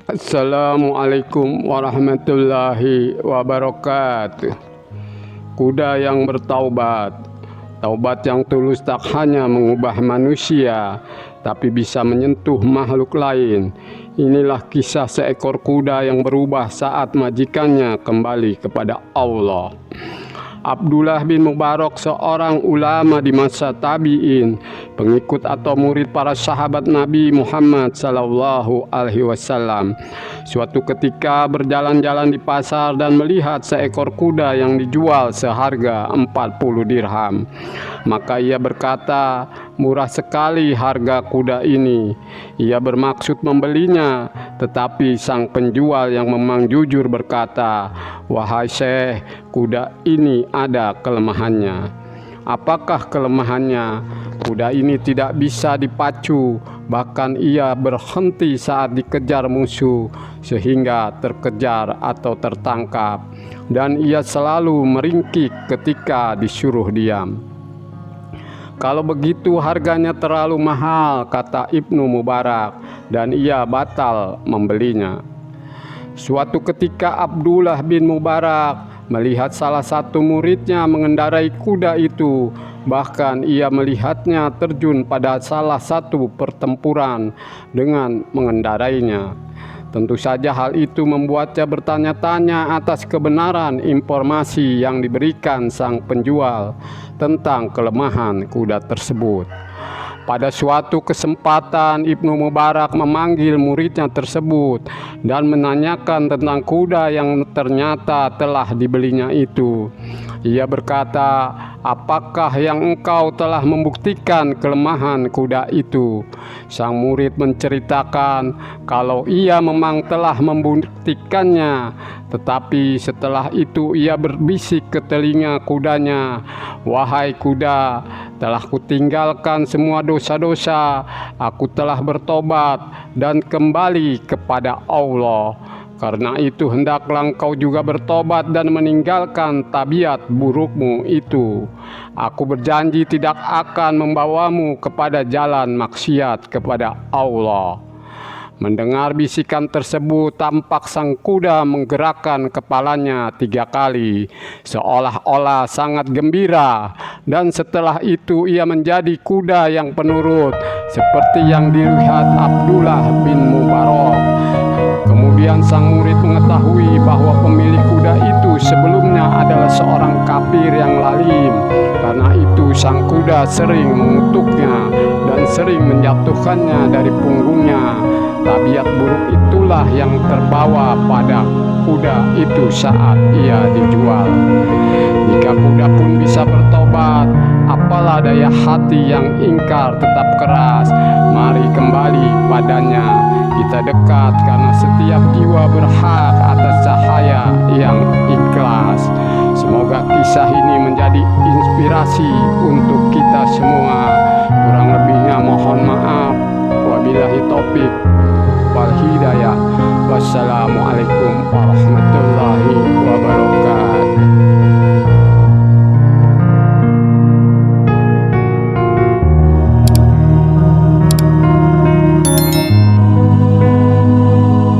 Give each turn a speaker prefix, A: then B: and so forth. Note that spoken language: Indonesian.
A: Assalamualaikum warahmatullahi wabarakatuh. Kuda yang bertaubat. Taubat yang tulus tak hanya mengubah manusia, tapi bisa menyentuh makhluk lain. Inilah kisah seekor kuda yang berubah saat majikannya kembali kepada Allah. Abdullah bin Mubarak, seorang ulama di masa tabi'in, pengikut atau murid para sahabat Nabi Muhammad sallallahu alaihi wasallam. Suatu ketika berjalan-jalan di pasar dan melihat seekor kuda yang dijual seharga 40 dirham. Maka ia berkata, "Murah sekali harga kuda ini." Ia bermaksud membelinya, tetapi sang penjual yang memang jujur berkata, "Wahai Syekh, kuda ini ada kelemahannya." "Apakah kelemahannya?" "Kuda ini tidak bisa dipacu, bahkan ia berhenti saat dikejar musuh sehingga terkejar atau tertangkap, dan ia selalu meringkik ketika disuruh diam." "Kalau begitu harganya terlalu mahal," kata Ibnu Mubarak, dan ia batal membelinya. Suatu ketika Abdullah bin Mubarak melihat salah satu muridnya mengendarai kuda itu. Bahkan ia melihatnya terjun pada salah satu pertempuran dengan mengendarainya. Tentu saja hal itu membuatnya bertanya-tanya atas kebenaran informasi yang diberikan sang penjual tentang kelemahan kuda tersebut. Pada suatu kesempatan Ibnu Mubarak memanggil muridnya tersebut dan menanyakan tentang kuda yang ternyata telah dibelinya itu. Ia berkata, "Apakah yang engkau telah membuktikan kelemahan kuda itu?" Sang murid menceritakan kalau ia memang telah membuktikannya, tetapi setelah itu ia berbisik ke telinga kudanya, "Wahai kuda, telah kutinggalkan semua dosa-dosa, aku telah bertobat dan kembali kepada Allah. Karena itu hendaklah engkau juga bertobat dan meninggalkan tabiat burukmu itu. Aku berjanji tidak akan membawamu kepada jalan maksiat kepada Allah." Mendengar bisikan tersebut, tampak sang kuda menggerakkan kepalanya 3 kali, seolah-olah sangat gembira. Dan setelah itu ia menjadi kuda yang penurut, seperti yang dilihat Abdullah bin Mubarak. Kemudian sang murid mengetahui bahwa pemilik kuda itu sebelumnya adalah seorang kafir yang lalim. Karena itu sang kuda sering mengutuknya dan sering menjatuhkannya dari punggungnya. Tabiat buruk itulah yang terbawa pada kuda itu saat ia dijual. Jika kuda pun bisa bertobat, apalah daya hati yang ingkar tetap keras. Mari kembali padanya. Kita dekat karena setiap jiwa berhak atas cahaya yang ikhlas. Semoga kisah ini menjadi inspirasi untuk kita semua. Kurang lebihnya mohon maaf. Wabillahi taufik wal hidayah. Wassalamualaikum warahmatullahi wabarakatuh.